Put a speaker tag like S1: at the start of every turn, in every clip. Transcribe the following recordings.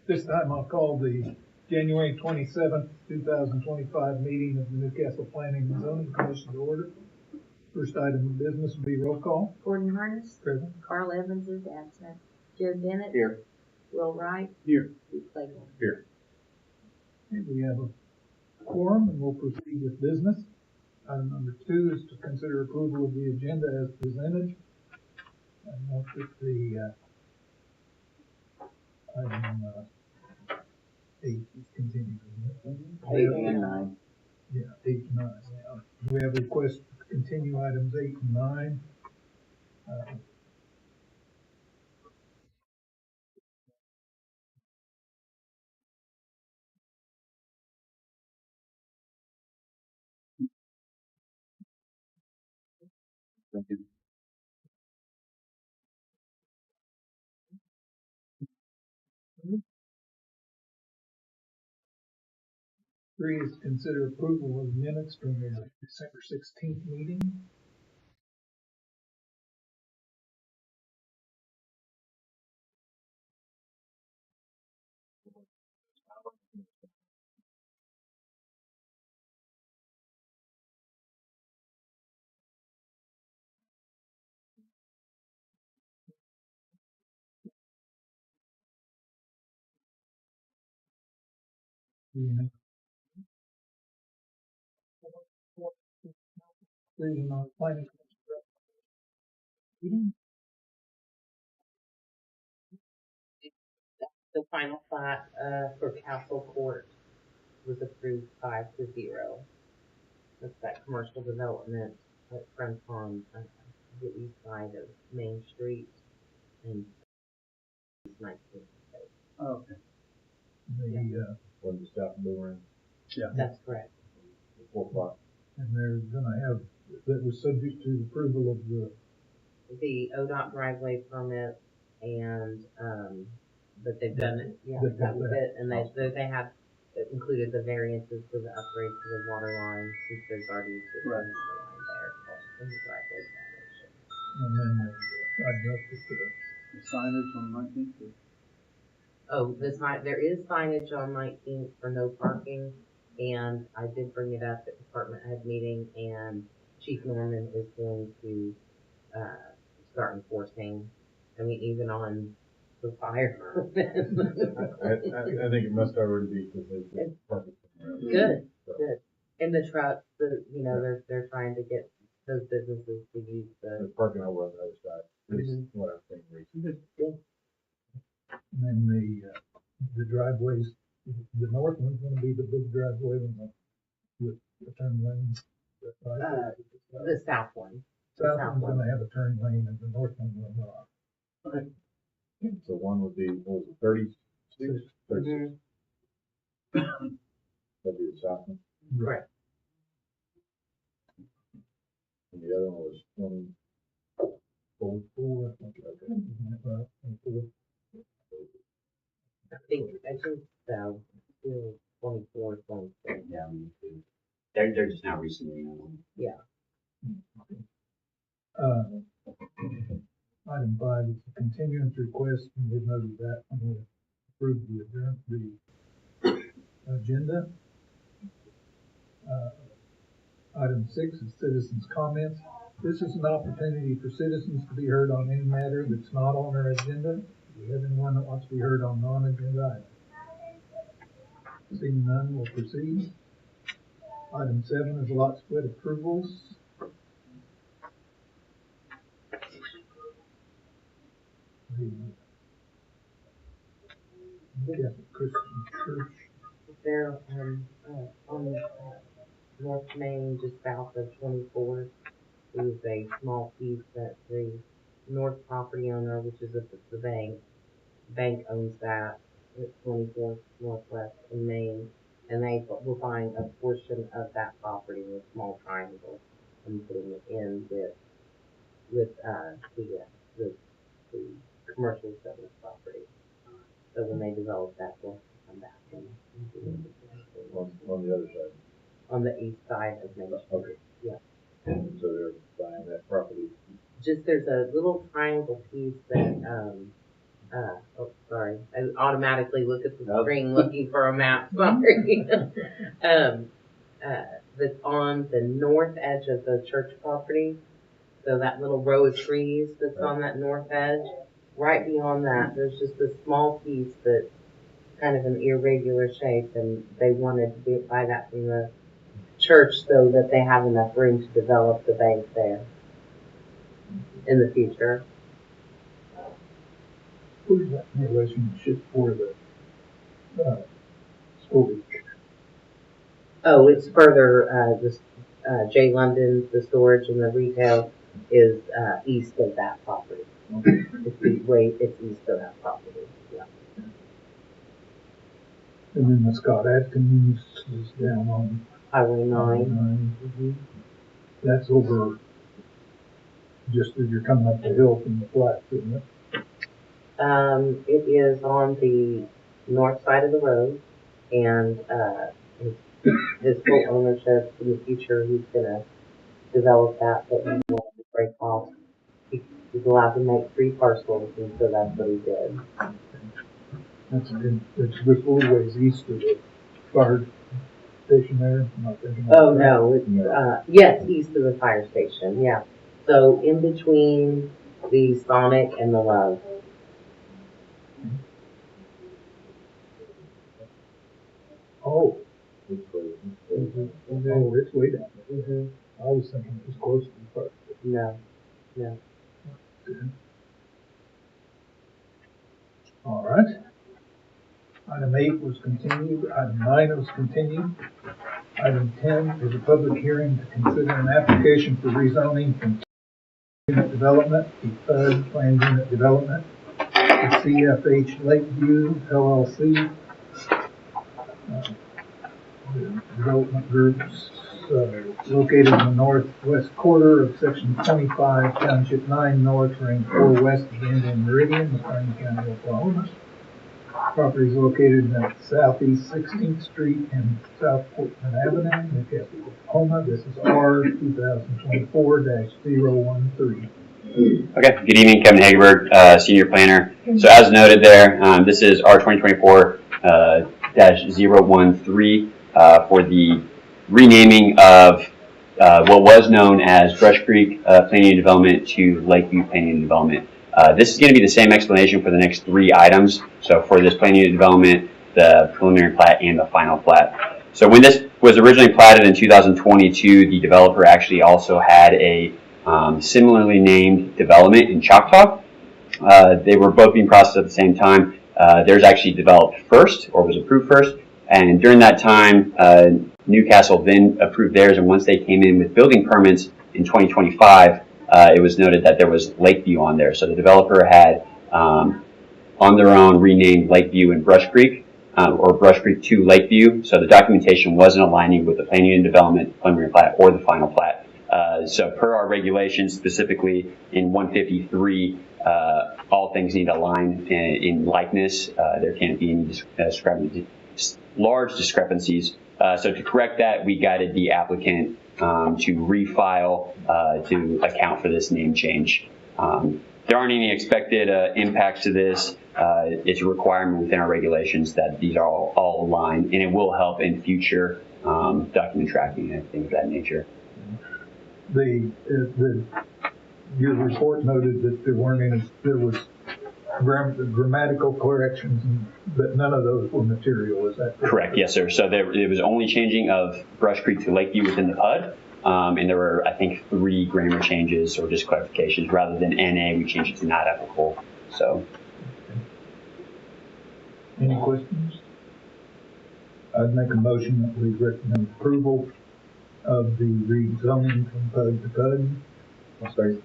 S1: This time I'll call the January 27th, 2025 meeting of the Newcastle Planning and Zoning Commission to order. First item of business will be roll call.
S2: Gordon Harness.
S1: Present.
S2: Carl Evans is absent. Jared Bennett.
S3: Here.
S2: Will Wright.
S3: Here.
S2: Steve Claiborne.
S3: Here.
S1: And we have a quorum and we'll proceed with business. Item number 2 is to consider approval of the agenda as presented. I note that the item 8 is continued.
S3: 8 and 9.
S1: Yeah, 8 and 9. Now, we have a request to continue items 8 and 9.
S3: Thank you.
S1: 3 is to consider approval of minutes from the December 16th meeting. Yeah. Reading on planning commission.
S2: The final plat for Castle Court was approved 5-0. That's that commercial development that runs on the east side of Main Street and 19th.
S3: Oh, okay.
S1: The
S3: When the staff boomerang. Yeah.
S2: That's correct.
S3: 4 o'clock.
S1: and they're gonna have, that was subject to the approval of
S2: The ODOT driveway permit and but they've done it. Yeah,
S1: They've
S2: that
S1: got
S2: was
S1: that.
S2: it. And they have included the variances for the upgrade to the water line since there's already existing
S3: Right.
S2: water line there in the driveway foundation.
S1: and then I noticed
S3: The signage on 19th.
S2: Oh, there is signage on 19th for no parking, and I did bring it up at department head meeting, and Chief Norman is going to start enforcing. I mean, even on the fire.
S3: I think it must already be because it's perfect.
S2: Good. And the trucks, they're trying to get those businesses to use
S3: There's
S2: the.
S3: parking over on the other side. At least
S2: Mhm.
S3: what I've seen recently.
S1: and then the driveways, the north one's gonna be the big driveway with the turn lane.
S2: The south one.
S1: South one's gonna have a turn lane and the north one will not.
S3: Okay. So one would be, what was it, 36? 36. That'd be the south one.
S2: Correct.
S3: And the other one was 24.
S1: Okay. Isn't that right? 24.
S2: I think so. Still 24, 26.
S4: Yeah, me too. They're just now recently known.
S2: Yeah.
S1: Item 5 is a continuance request, and we've noted that, and we'll approve the agenda. Item 6 is citizens' comments. This is an opportunity for citizens to be heard on any matter that's not on our agenda. Do we have anyone that wants to be heard on non-agenda items? Seeing none, we'll proceed. Item 7 is lot split approvals. The Newcastle Christian Church.
S2: They're on North Main, just south of 24th. Is a small piece that the north property owner, which is the bank owns that at 24th Northwest in Maine, and they were buying a portion of that property in a small triangle and putting it in with the commercial service property. So when they develop that, they'll come back and do it.
S3: On the other side.
S2: On the east side of Main Street.
S3: Okay.
S2: Yeah.
S3: And so they're buying that property.
S2: Just there's a little triangle piece that sorry, I automatically look at the screen looking for a map, sorry. That's on the north edge of the church property. So that little row of trees that's on that north edge, right beyond that, there's just this small piece that's kind of an irregular shape, and they wanted to buy that from the church so that they have enough room to develop the bank there in the future.
S1: Where's that in relationship for the storage?
S2: Oh, it's further, J. London's, the storage and the retail is, east of that property. It's east of that property, yeah.
S1: And then the Scott Atkins is down on
S2: Highway 9.
S1: 9.
S2: Mm-hmm.
S1: That's over just as you're coming up the hill from the flats, isn't it?
S2: It is on the north side of the road, and, his full ownership in the future, he's gonna develop that, but he wants to break off. He's allowed to make 3 parcels, and so that's what he did.
S1: It's just a little ways east of the fire station there. I'm not thinking
S2: Oh, no, it's, yes, east of the fire station, yeah. So in between the Sonic and the Love.
S1: Oh,
S2: Mm-hmm.
S1: oh, it's way down there.
S2: Mm-hmm.
S1: I was thinking it was close to the fire station.
S2: No.
S1: Good. All right. Item 8 was continued. Item 9 was continued. Item 10 is a public hearing to consider an application for rezoning from unit development to PUD planned unit development to CFH Lakeview LLC. The development groups located in the northwest quarter of Section 25, Township 9 North, Range 4 West of the Indian Meridian, McLean County, Oklahoma. Property is located at southeast 16th Street and South Portland Avenue, Newcastle, Oklahoma. This is R 2024-013.
S4: Okay, good evening, Kevin Hageberg, Senior Planner. So as noted there, this is R 2024-013 for the renaming of what was known as Brush Creek Planning and Development to Lakeview Planning and Development. This is going to be the same explanation for the next 3 items. So for this planning and development, the preliminary plat, and the final plat. So when this was originally platted in 2022, the developer actually also had a similarly named development in Choctaw. They were both being processed at the same time. Theirs actually developed first, or was approved first, and during that time, Newcastle then approved theirs, and once they came in with building permits in 2025, it was noted that there was Lakeview on there. So the developer had, on their own, renamed Lakeview and Brush Creek, or Brush Creek to Lakeview. So the documentation wasn't aligning with the planning and development preliminary plat or the final plat. So per our regulations, specifically in 153, all things need to align in likeness. There can't be any large discrepancies. So to correct that, we guided the applicant to refile to account for this name change. There aren't any expected impacts to this. It's a requirement within our regulations that these are all aligned, and it will help in future document tracking and things of that nature.
S1: Your report noted that there was grammatical corrections, but none of those were material. Is that correct?
S4: Correct. Yes, sir. So it was only changing of Brush Creek to Lakeview within the PUD, and there were, I think, 3 grammar changes or just clarifications. Rather than NA, we changed it to not applicable. So,
S1: any questions? I'd make a motion that we recommend approval of the rezoning from PUD to PUD.
S3: I'm sorry.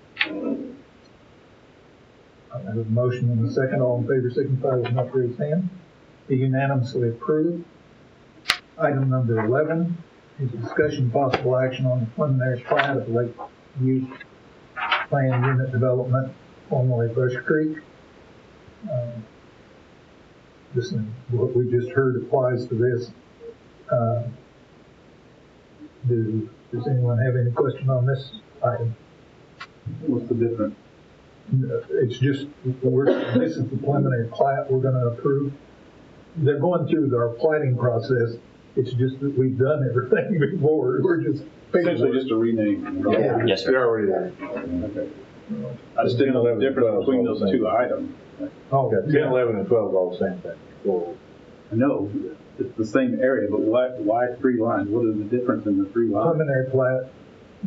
S1: I have a motion and a second. All in favor signify with an upraised hand. Be unanimously approved. Item number 11 is discussion possible action on the preliminary plat of Lakeview Planned Unit Development, formerly Brush Creek. This is what we just heard applies to this. Does anyone have any question on this item?
S3: What's the difference?
S1: It's just, this is the preliminary plat we're gonna approve. They're going through our plating process. It's just that we've done everything before. We're just.
S3: Essentially just a rename.
S1: Yeah.
S4: Yes, sir.
S3: They're already there. Okay. I just didn't know the difference between those two items.
S1: Oh,
S3: 10, 11, and 12 are all the same thing. Well,
S5: I know, it's the same area, but why 3 lines? What is the difference in the 3 lines?
S1: preliminary plat.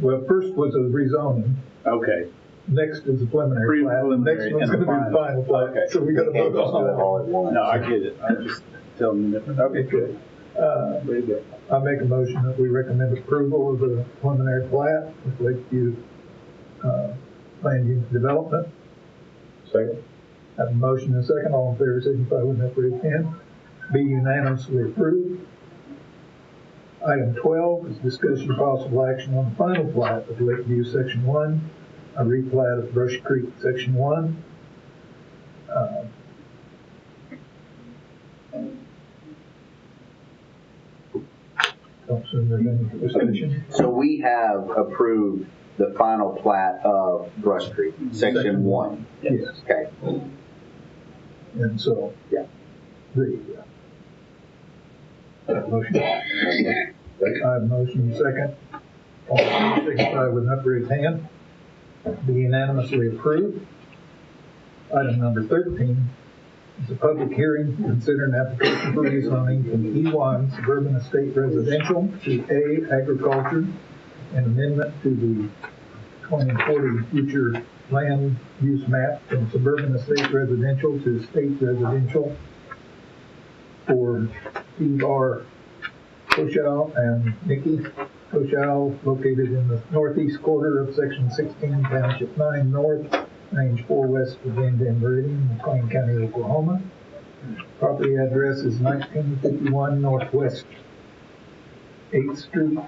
S1: Well, first was a rezoning.
S5: Okay,
S1: Next is a preliminary plat.
S5: Preliminary
S1: Next one's
S5: and
S1: gonna be the final plat.
S5: Okay.
S1: So we gotta vote
S3: just do it
S1: on
S3: all at once.
S5: no, I get it, I just tell them the difference. Okay, good.
S1: that.
S5: Very good.
S1: I make a motion that we recommend approval of the preliminary plat with Lakeview, land use development.
S3: Second?
S1: Have a motion and a second. All in favor, signify with that raised hand. Be unanimously approved. Item 12 is discussion of possible action on the final plat of Lakeview Section 1, a replat of Brush Creek Section 1. Don't assume there's any discussion.
S6: So we have approved the final plat of Brush Creek, Section 1.
S1: Yes.
S6: Okay.
S1: And so,
S6: Yeah.
S1: the, motion. I have a motion and a second. All in favor, signify with an upraised hand. Be unanimously approved. Item number 13 is a public hearing to consider an application for rezoning from E1 suburban estate residential to A agriculture, an amendment to the 2040 future land use map from suburban estate residential to state residential for Steve R. Koshow and Nikki Koshow, located in the northeast quarter of Section 16, Township 9 North, Range 4 West of Van Meridian, McLean County, Oklahoma. Property address is 1951 Northwest 8th Street,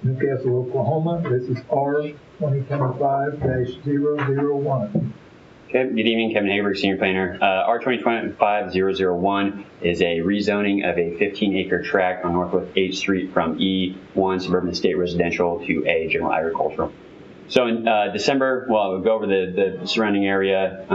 S1: Newcastle, Oklahoma. This is R 2025-001.
S4: Okay, good evening, Kevin Haber, Senior Planner. R 2025-001 is a rezoning of a 15-acre tract on Northwest 8th Street from E1 Suburban Estate Residential to A General Agricultural. So in December, well, we'll go over the surrounding area,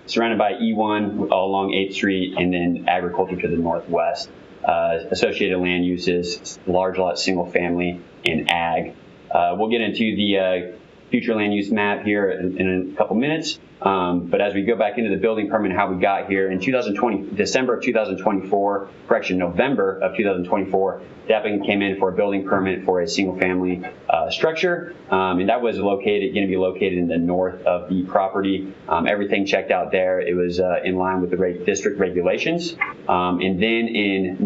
S4: surrounded by E1 all along 8th Street and then agriculture to the northwest. Associated land uses, large lot, single family, and ag. We'll get into the future land use map here in a couple minutes. But as we go back into the building permit and how we got here, in December of 2024, November of 2024, the applicant came in for a building permit for a single-family structure, and that was going to be located in the north of the property. Everything checked out there. It was in line with the district regulations. And then in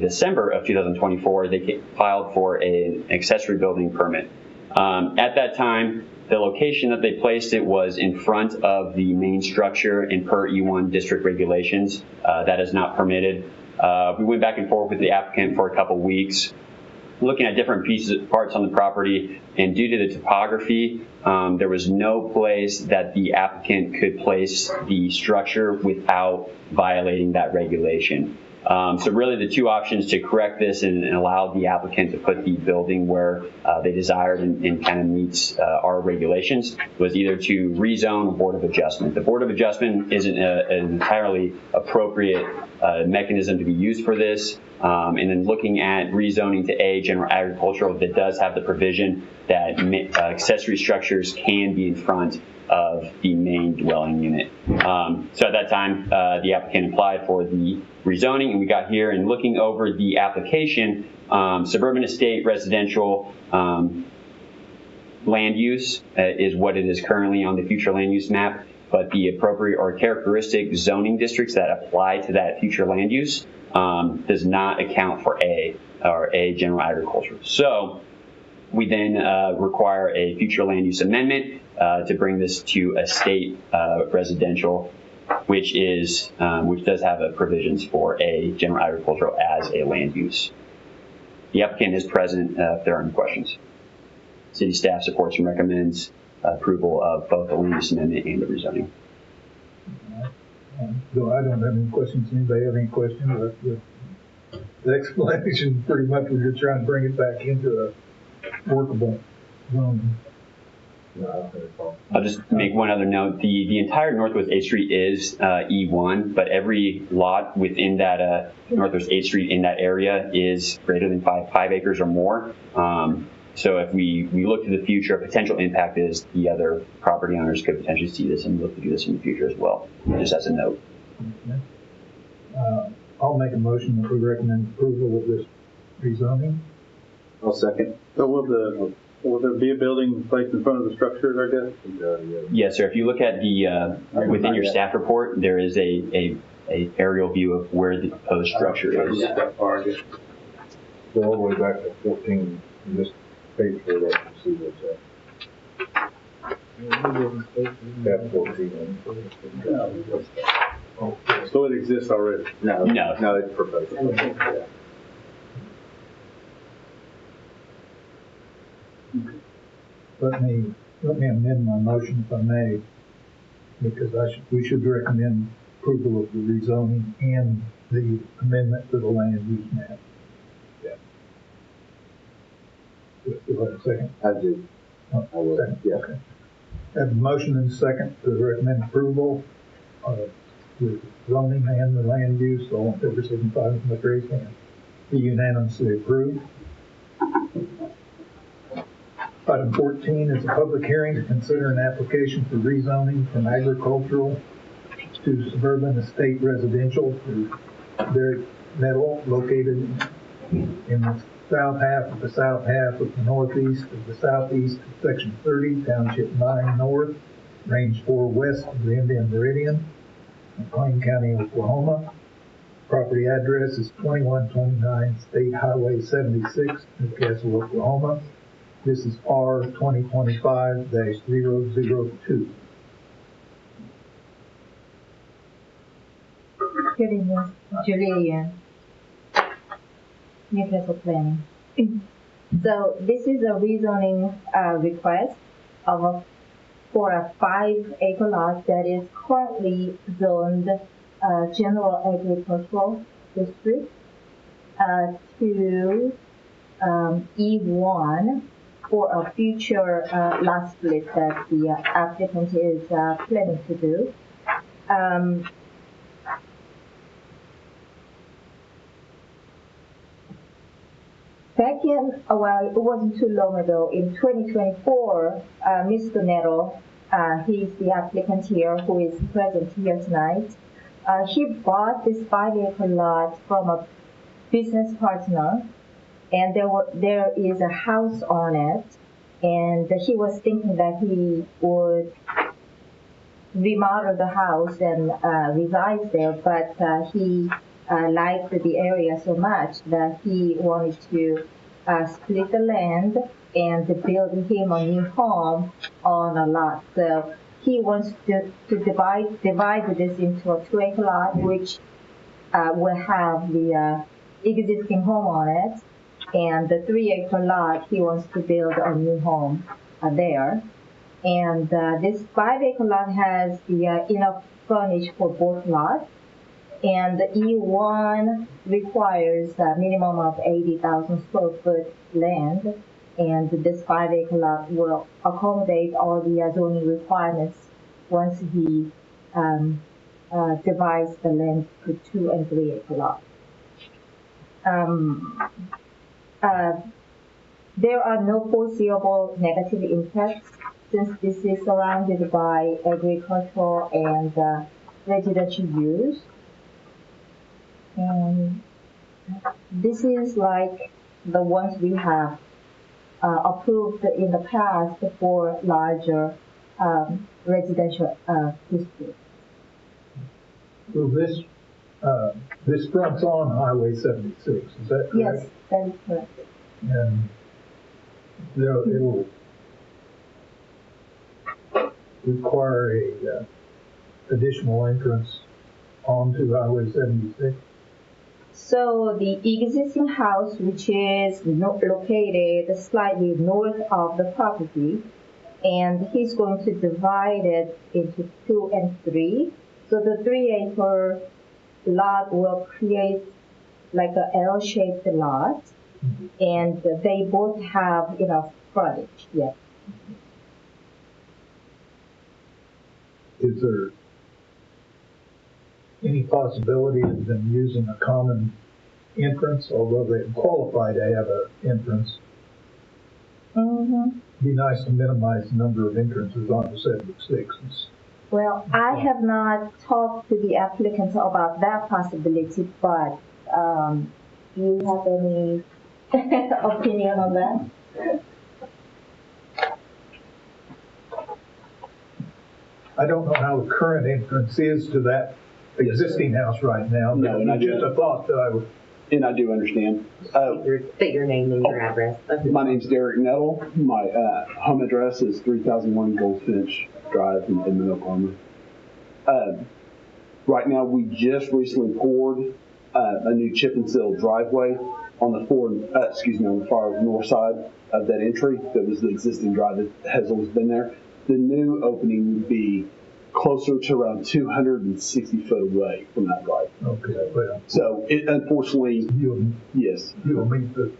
S4: December of 2024, they filed for an accessory building permit. At that time, the location that they placed it was in front of the main structure, and per E1 district regulations, that is not permitted. We went back and forth with the applicant for a couple weeks, looking at different parts on the property, and due to the topography, there was no place that the applicant could place the structure without violating that regulation. So really the two options to correct this and allow the applicant to put the building where they desired and kind of meets our regulations was either to rezone or Board of Adjustment. The Board of Adjustment isn't an entirely appropriate mechanism to be used for this. And then looking at rezoning to A, General Agricultural, that does have the provision that accessory structures can be in front of the main dwelling unit. So at that time, the applicant applied for the rezoning, and we got here and looking over the application, suburban estate residential land use is what it is currently on the future land use map, but the appropriate or characteristic zoning districts that apply to that future land use does not account for A, or A General Agriculture. So we then require a future land use amendment to bring this to a state residential, which does have provisions for a general agricultural as a land use. The applicant is present if there are any questions. City staff supports and recommends approval of both the land use amendment and the rezoning.
S1: So I don't have any questions. Anybody have any questions? The explanation pretty much was you're trying to bring it back into a workable zone.
S3: No, I don't have a problem.
S4: I'll just make one other note. The entire Northwest 8th Street is E1, but every lot within that Northwest 8th Street in that area is greater than 5 acres or more. So if we look to the future, a potential impact is the other property owners could potentially see this and look to do this in the future as well, just as a note.
S1: Okay. I'll make a motion that we recommend approval of this rezoning.
S6: I'll second.
S5: So will there be a building placed in front of the structure, I guess?
S4: Yes, sir. If you look at the within your staff report, there is a aerial view of where the proposed structure is.
S5: That far, I guess.
S3: Go all the way back to 14, and just page for that and see what's that. That's 14.
S5: So it exists already.
S6: No,
S4: No.
S6: it's proposed.
S1: Let me amend my motion if I may, because we should recommend approval of the rezoning and the amendment to the land use map. Do I have a second?
S6: I do.
S1: I
S6: will,
S1: Second,
S6: yeah.
S1: okay. Have a motion and a second to recommend approval of the zoning and the land use. All in favor, signify with the raised hand. Be unanimously approved. Item 14 is a public hearing to consider an application for rezoning from agricultural to suburban estate residential for Derrick Metal located in the south half of the northeast of the southeast of section 30, township 9 north, range 4 west of the Indian Meridian, McLean County, Oklahoma. Property address is 2129 State Highway 76, Newcastle, Oklahoma. This is R 2025-002.
S7: Good evening, Julia, Newcastle Planning. So this is a rezoning request for a 5-acre lot that is currently zoned general agricultural district to E1 for a future lot split that the applicant is planning to do. Back in, well, it wasn't too long ago, in 2024, Mr. Nettle, he's the applicant here who is present here tonight. He bought this 5-acre lot from a business partner, and there is a house on it, and he was thinking that he would remodel the house and reside there, but he liked the area so much that he wanted to split the land and build him a new home on a lot. So he wants to divide this into a 2-acre lot, which will have the existing home on it, and the 3-acre lot he wants to build a new home there. And this 5-acre lot has the enough frontage for both lots. And the E1 requires a minimum of 80,000 square foot land, and this 5-acre lot will accommodate all the zoning requirements once he divides the land to 2- and 3-acre lots. There are no foreseeable negative impacts since this is surrounded by agricultural and residential use. And this is like the ones we have approved in the past for larger residential districts.
S1: So this fronts on Highway 76, is that correct?
S7: Yes, that is correct.
S1: And it'll require a additional entrance onto Highway 76.
S7: So the existing house, which is located slightly north of the property, and he's going to divide it into 2 and 3. So the 3-acre lot will create like a L-shaped lot, and they both have enough frontage. Yes.
S1: is there any possibility of them using a common entrance, although they qualify to have an entrance? Be nice to minimize the number of entrances onto 76.
S7: Well, I have not talked to the applicants about that possibility, but do you have any opinion on that?
S1: I don't know how the current entrance is to that existing house right now.
S8: No,
S1: but
S8: and I
S1: just
S8: do.
S1: a thought that I would.
S8: And I do understand.
S2: State your name and your address.
S8: My name's Derek Nettle. My home address is 3001 Goldfinch Drive in Edmond, Oklahoma. Right now, we just recently poured a new chip and seal driveway on the on the far north side of that entry. That was the existing drive that has always been there. The new opening would be closer to around 260 foot away from that drive.
S1: Okay, well,
S8: So, unfortunately, yes.
S1: you'll meet the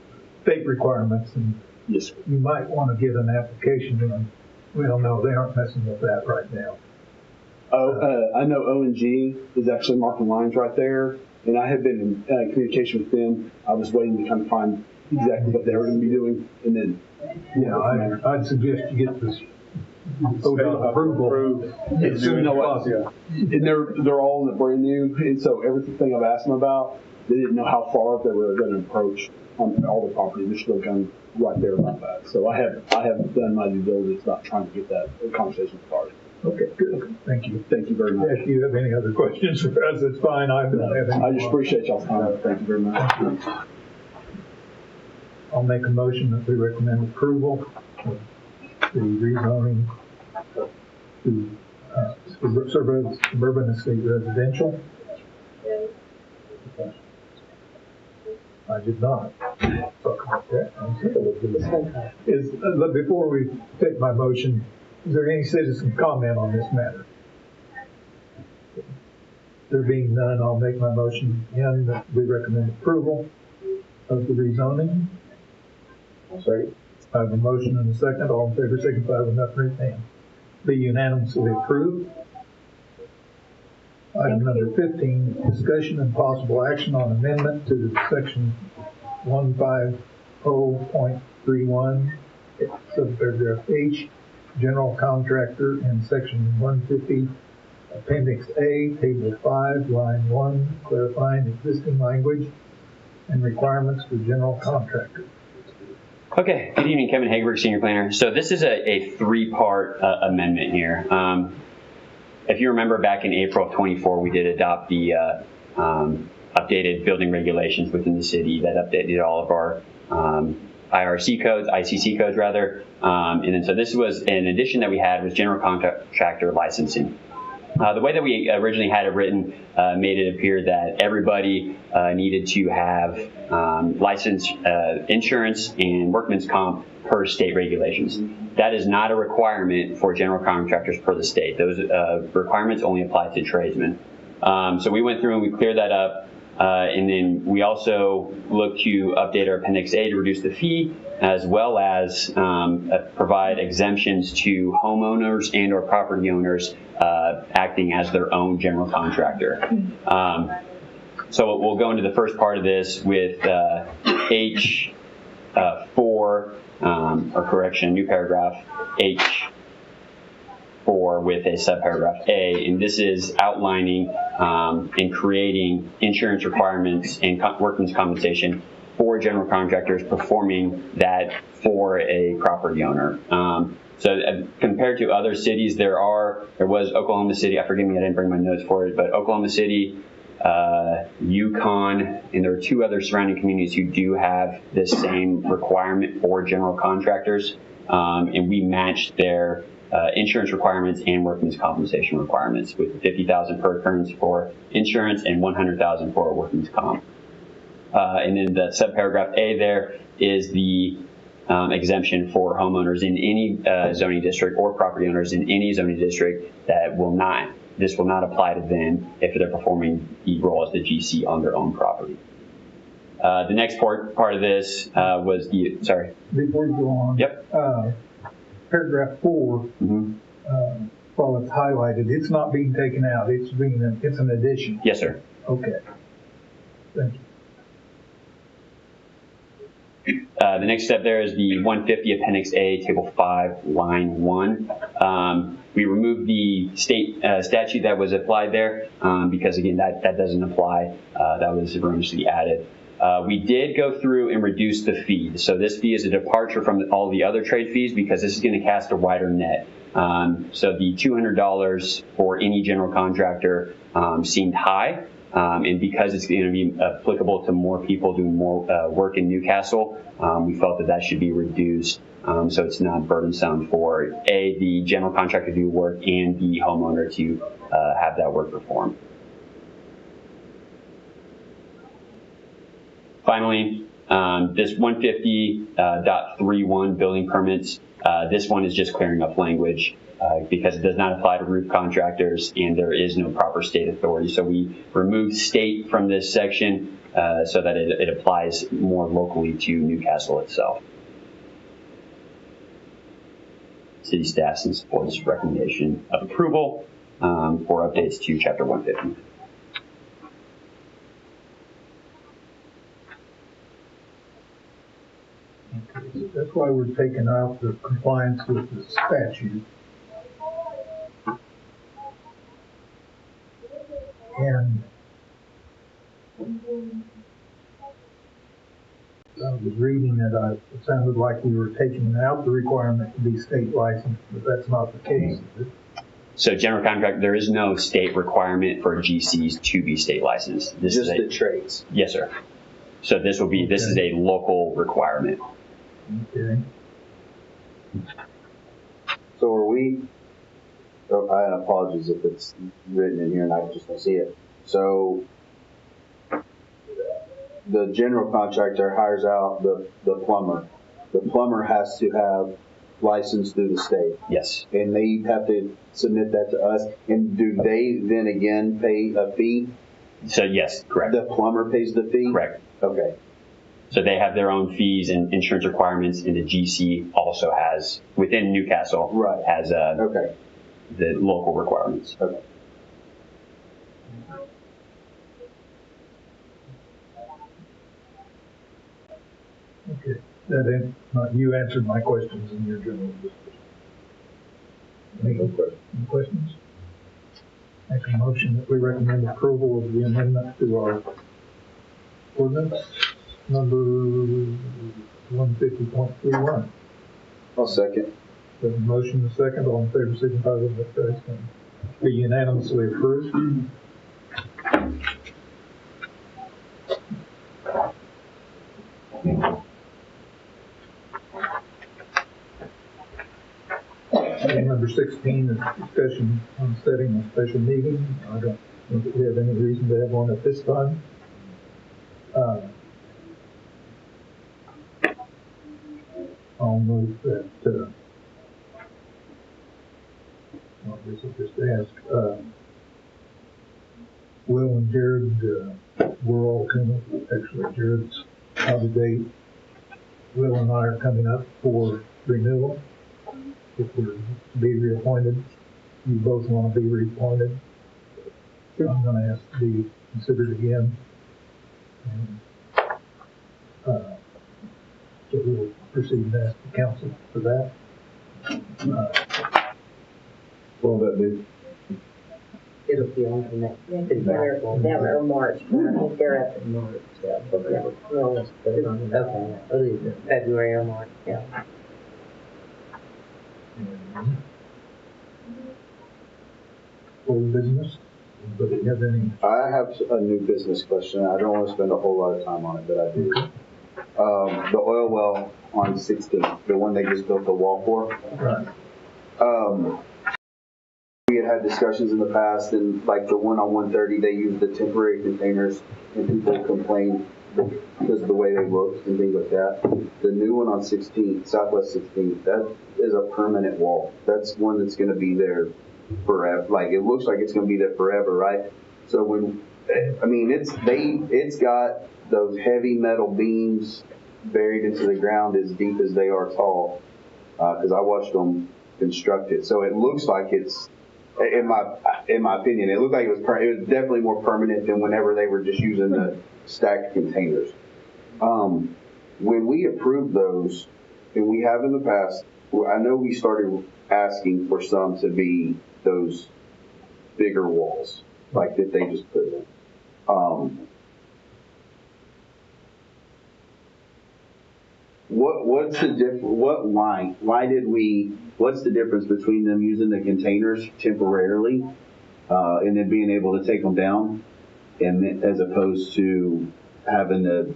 S1: state requirements, and
S8: Yes, sir.
S1: you might want to get an application in. Well, no, they aren't messing with that right now.
S8: I know O&G is actually marking lines right there, and I have been in communication with them. I was waiting to kind of find exactly what they were going to be doing, and then
S1: Yeah, I'd suggest you get this ODOT approval as soon as
S8: No,
S1: possible.
S8: and they're all in the brand new, and so everything I've asked them about, they didn't know how far they were going to approach on all the property. They're still going right there about that. So I have done my due diligence about trying to get that conversation started.
S1: Okay, good. Thank you.
S8: Thank you very much.
S1: If you have any other questions for us, it's fine. I don't have any.
S8: I just appreciate y'all's time. Thank you very much.
S1: I'll make a motion that we recommend approval of the rezoning to suburban estate residential. I did not talk about that. Before we take my motion, is there any citizen comment on this matter? There being none, I'll make my motion again that we recommend approval of the rezoning.
S3: Second.
S1: I have a motion and a second. All in favor, signify with not raised hand. Be unanimously approved. Item number 15, discussion and possible action on amendment to the section 150.31, subparagraph H, general contractor, and section 150, appendix A, table 5, line 1, clarifying existing language and requirements for general contractor.
S4: Okay, good evening, Kevin Hageberg, Senior Planner. So this is a three-part amendment here. If you remember back in April of 24, we did adopt the updated building regulations within the city that updated all of our ICC codes rather. And then so this was an addition that we had was general contractor licensing. The way that we originally had it written made it appear that everybody needed to have licensed insurance and workman's comp per state regulations. That is not a requirement for general contractors per the state. Those requirements only apply to tradesmen. So we went through and we cleared that up. And then we also looked to update our Appendix A to reduce the fee, as well as provide exemptions to homeowners and or property owners acting as their own general contractor. So we'll go into the first part of this with H4, or correction, new paragraph H4 with a subparagraph A, and this is outlining and creating insurance requirements and workman's compensation for general contractors performing that for a property owner. So compared to other cities, there was Oklahoma City, forgive me, I didn't bring my notes for it, but Oklahoma City, Yukon, and there are two other surrounding communities who do have this same requirement for general contractors, and we matched their insurance requirements and workman's compensation requirements with $50,000 per occurrence for insurance and $100,000 for workman's comp. And then the subparagraph A there is the exemption for homeowners in any zoning district or property owners in any zoning district that this will not apply to them if they're performing the role as the GC on their own property. The next part of this was
S1: Before you go on.
S4: Yep.
S1: Paragraph 4, Well, it's highlighted, it's not being taken out, it's an addition.
S4: Yes, sir.
S1: Okay. Thank you.
S4: The next step there is the 150 Appendix A, Table 5, Line 1. We removed the state statute that was applied there because, again, that doesn't apply. That was erroneously added. We did go through and reduce the fee. So this fee is a departure from all the other trade fees because this is going to cast a wider net. So the $200 for any general contractor seemed high. And because it's going to be applicable to more people doing more work in Newcastle, we felt that should be reduced so it's not burdensome for the general contractor to do work and the homeowner to have that work performed. Finally, this 150.31 building permits, this one is just clearing up language. Because it does not apply to roof contractors and there is no proper state authority. So we removed state from this section so that it applies more locally to Newcastle itself. City staff supports recommendation of approval for updates to Chapter 150.
S1: Okay, so that's why we're taking out the compliance with the statute. And I was reading it, it sounded like we were taking out the requirement to be state licensed, but that's not the case, is it?
S4: So general contract, there is no state requirement for GCs to be state licensed. This
S6: Just
S4: is
S6: the trades.
S4: Yes, sir. So this is a local requirement.
S1: Okay.
S6: So are we, I apologize if it's written in here and I just don't see it. So the general contractor hires out the plumber. The plumber has to have license through the state.
S4: Yes.
S6: And they have to submit that to us. And do they then again pay a fee?
S4: So yes, correct.
S6: The plumber pays the fee?
S4: Correct.
S6: Okay.
S4: So they have their own fees and insurance requirements, and the GC also has, within Newcastle,
S6: Right.
S4: has
S6: Okay.
S4: the local requirements.
S6: Okay.
S1: Okay. You answered my questions in your general discussion. Any questions? Make a motion that we recommend approval of the amendment to our ordinance number 150.31.
S6: I'll second.
S1: There's a motion and a second. All in favor, signify by saying aye. Be unanimously approved. Item number 16 is discussion on setting a special meeting. I don't think that we have any reason to have one at this time. I'll move that, well, I guess I'll just ask, Will and Jared, we're all coming, actually Jared's out of date. Will and I are coming up for renewal. If we're to be reappointed, you both want to be reappointed. I'm going to ask to be considered again. And, so we'll proceed and ask the council for that.
S3: Well, that did.
S2: It'll be on the next.
S9: They're March, I think they're up in March, so.
S2: Okay.
S9: We'll just put it on the.
S2: Okay, it'll be February or March, yeah.
S1: Old business. Anybody have any?
S6: I have a new business question. I don't want to spend a whole lot of time on it, but I do. The oil well on 16th, the one they just built the wall for.
S1: Right.
S6: We had discussions in the past, and like the one on 130, they used the temporary containers, and people complained because of the way they looked and things like that. The new one on 16th, Southwest 16th, that is a permanent wall. That's one that's going to be there forever. Like it looks like it's going to be there forever, right? So when, I mean, it's got those heavy metal beams buried into the ground as deep as they are tall, because I watched them construct it. So it looks like it's In my opinion, it looked like it was definitely more permanent than whenever they were just using the stacked containers. When we approved those, and we have in the past, I know we started asking for some to be those bigger walls, like that they just put in. What's the what's the difference between them using the containers temporarily, and then being able to take them down, and then, as opposed to having the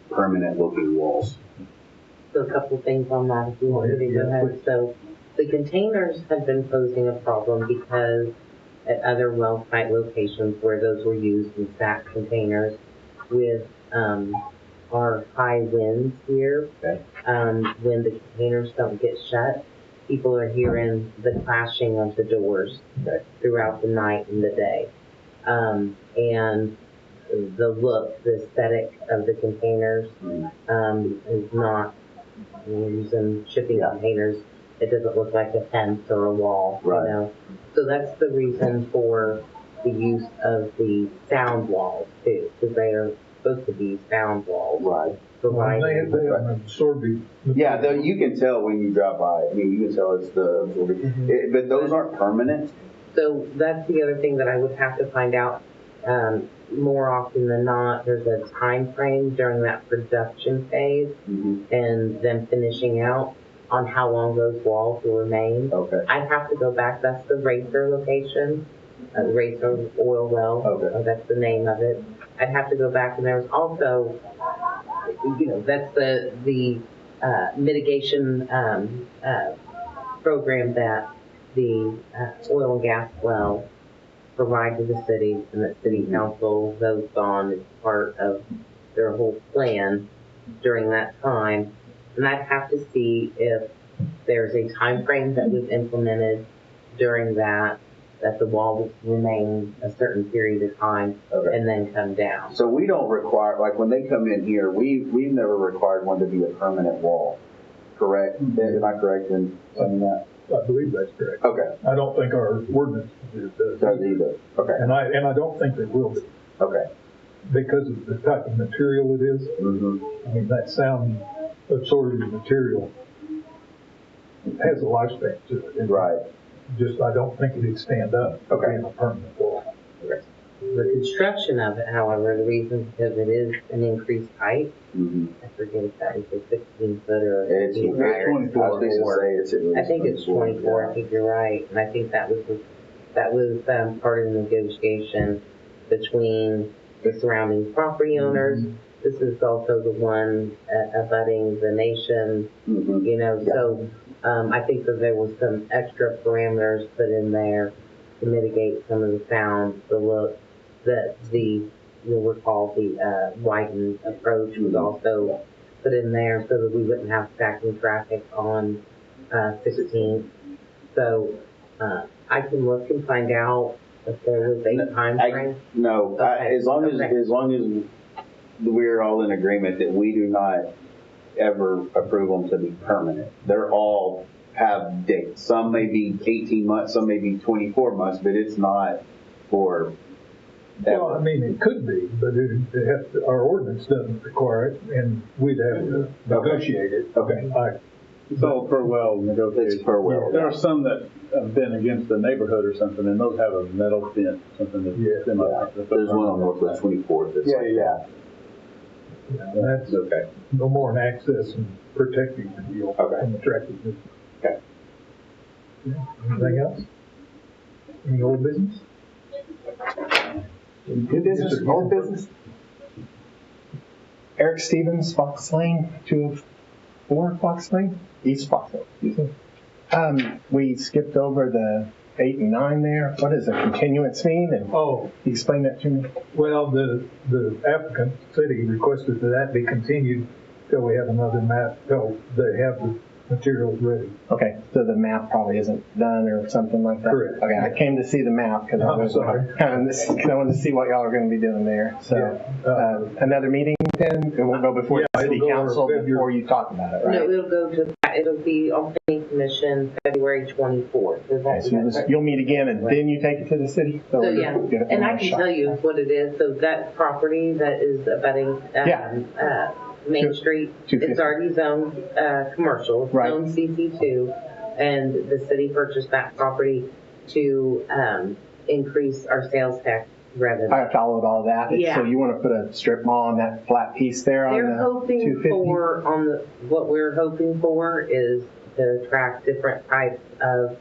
S6: permanent looking walls?
S2: So a couple things on that, if you want me to go ahead. So the containers have been posing a problem because at other well site locations where those were used in stacked containers with our high winds here, when the containers don't get shut, people are hearing the clashing of the doors throughout the night and the day. And the look, the aesthetic of the containers is not, using shipping containers, it doesn't look like a fence or a wall, you know. So that's the reason for the use of the sound walls too, because they are supposed to be sound walls.
S6: Right.
S1: They are an absorbing.
S6: Yeah, though you can tell when you drive by. I mean, you can tell it's the absorbing. But those aren't permanent.
S2: So that's the other thing that I would have to find out. More often than not, there's a time frame during that production phase and then finishing out on how long those walls will remain.
S6: Okay.
S2: I'd have to go back. That's the Racer location, Racer Oil Well.
S6: Okay.
S2: That's the name of it. I'd have to go back, and there's also, that's the mitigation program that the oil and gas well provide to the city, and that city council votes on as part of their whole plan during that time. And I'd have to see if there's a time frame that was implemented during that the wall would remain a certain period of time and then come down.
S6: So we don't require, like when they come in here, we've never required one to be a permanent wall, correct? Am I correct in saying that?
S1: I believe that's correct.
S6: Okay.
S1: I don't think our ordinance does
S6: either. Okay.
S1: And I don't think they will be.
S6: Okay.
S1: Because of the type of material it is. I mean, that sound absorbing material has a lifespan to it.
S6: Right.
S1: I don't think it'd stand up being a permanent wall.
S6: Okay.
S2: The construction of it, however, the reason because it is an increased height. I forget if that was a 16 foot or
S6: it's 24.
S2: I think it's 24. I think you're right, and I think that was part of the negotiation between the surrounding property owners. This is also the one abutting the nation, so I think that there was some extra parameters put in there to mitigate some of the sound, the look, that you'll recall the widened approach was also put in there so that we wouldn't have stacking traffic on 16th. So I can look and find out if there was a time frame.
S6: As long as we're all in agreement that we do not ever approve them to be permanent. They're all have dates. Some may be 18 months, some may be 24 months, but it's not for ever.
S1: Well, I mean, it could be, but our ordinance doesn't require it, and we'd have to negotiate it.
S6: Okay.
S5: It's all per well negotiated.
S6: It's per well.
S5: There are some that have been against the neighborhood or something, and those have a metal fence, something that's
S6: There's one on Northwest 24th that's like that.
S1: That's no more an access and protecting the deal from attractiveness.
S6: Okay.
S1: Anything else? Any old business?
S10: New business, old business? Eric Stevens, Fox Lane, 204 Fox Lane, East Fox Lane. We skipped over the 8 and 9 there. What does a continuance mean? And can you explain that to me?
S1: Well, the applicant city requested that be continued till we have another map, till they have the materials ready.
S10: Okay, so the map probably isn't done or something like that?
S1: Correct.
S10: Okay, I came to see the map because I wanted to see what y'all are going to be doing there. So another meeting then? It won't go before the city
S1: it'll go
S10: council
S1: February.
S10: before you talk about it, right?
S2: No, it'll be on planning commission February 24th.
S10: Okay, so you'll meet again and then you take it to the city?
S2: So yeah,
S10: Get it
S2: and I
S10: one
S2: can
S10: shot.
S2: tell you what it is. So that property that is abutting Main Street,
S10: 250.
S2: it's already zoned commercial, it's
S10: Right.
S2: zoned CC2, and the city purchased that property to increase our sales tax revenue.
S10: I followed all that.
S2: Yeah.
S10: So you want to put a strip mall on that flat piece there on
S2: They're
S10: the
S2: hoping
S10: 250?
S2: for what we're hoping for is to attract different types of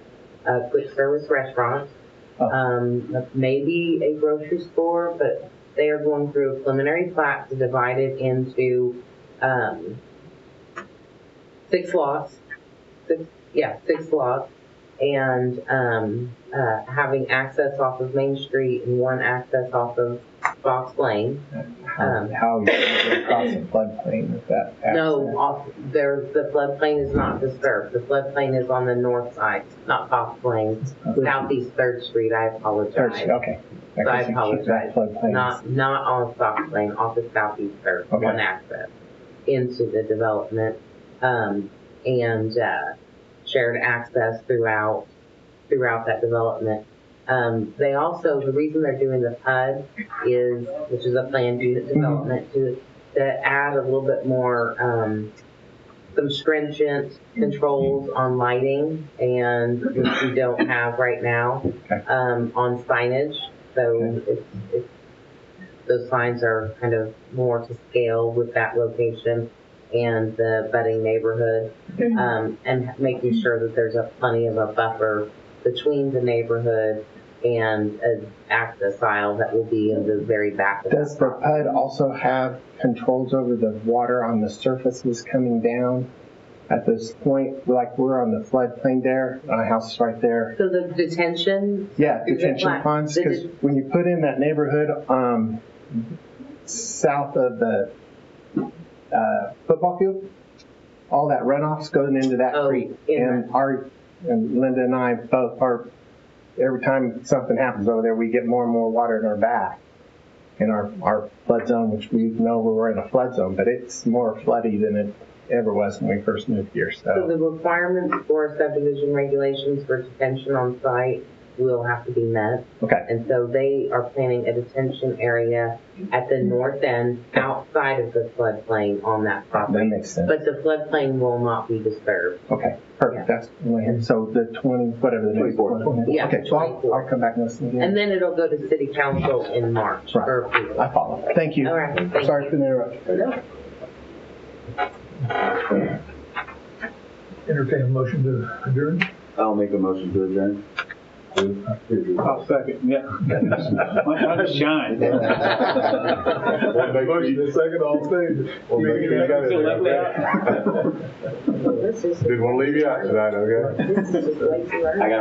S2: quick service restaurants.
S10: Oh.
S2: Maybe a grocery store, but they are going through a preliminary plat to divide it into 6 lots. 6 lots, and having access off of Main Street and one access off of Fox Lane.
S10: How you get across the floodplain with that access?
S2: No, the floodplain is not disturbed. The floodplain is on the north side, not Fox Lane, Southeast 3rd Street. I apologize.
S10: Okay.
S2: So I
S10: guess you keep that
S2: apologize.
S10: floodplain.
S2: Not on Fox Lane, off of Southeast 3rd,
S10: Okay.
S2: one access into the development, and shared access throughout that development. They also, the reason they're doing the PUD is, which is a planned unit development, to add a little bit more, some stringent controls on lighting, and which we don't have right now, on signage. So those signs are kind of more to scale with that location and the budding neighborhood, and making sure that there's plenty of a buffer between the neighborhood and an access aisle that will be in the very back of
S10: Does the PUD also have controls over the water on the surfaces coming down at this point? Like we're on the floodplain there, my house is right there.
S2: So the detention?
S10: Yeah,
S2: is it
S10: detention
S2: flat?
S10: ponds, because when you put in that neighborhood south of the football field, all that runoff's going into that creek. And Linda and I both are, every time something happens over there, we get more and more water in our back in our flood zone, which we know we're in a flood zone, but it's more floody than it ever was when we first moved here.
S2: So the requirements for subdivision regulations for detention on site will have to be met.
S10: Okay.
S2: And so they are planning a detention area at the north end outside of the floodplain on that property.
S10: That makes sense.
S2: But the floodplain will not be disturbed.
S10: Okay, perfect. That's so the 20, whatever the next
S6: 24.
S2: Yeah,
S10: Okay, so
S2: 24.
S10: I'll come back and listen again.
S2: And then it'll go to city council in March for approval.
S10: I follow. Thank you.
S2: All right, thank
S10: Sorry
S2: you.
S10: for the interruption.
S2: No.
S1: Entertain a motion to adjourn.
S6: I'll make a motion to adjourn.
S5: I'll second, yeah. Might shine.
S1: Motion to second, all stages.
S9: This is
S3: Didn't want to leave you out tonight, okay?
S9: this is just way too early.
S4: I got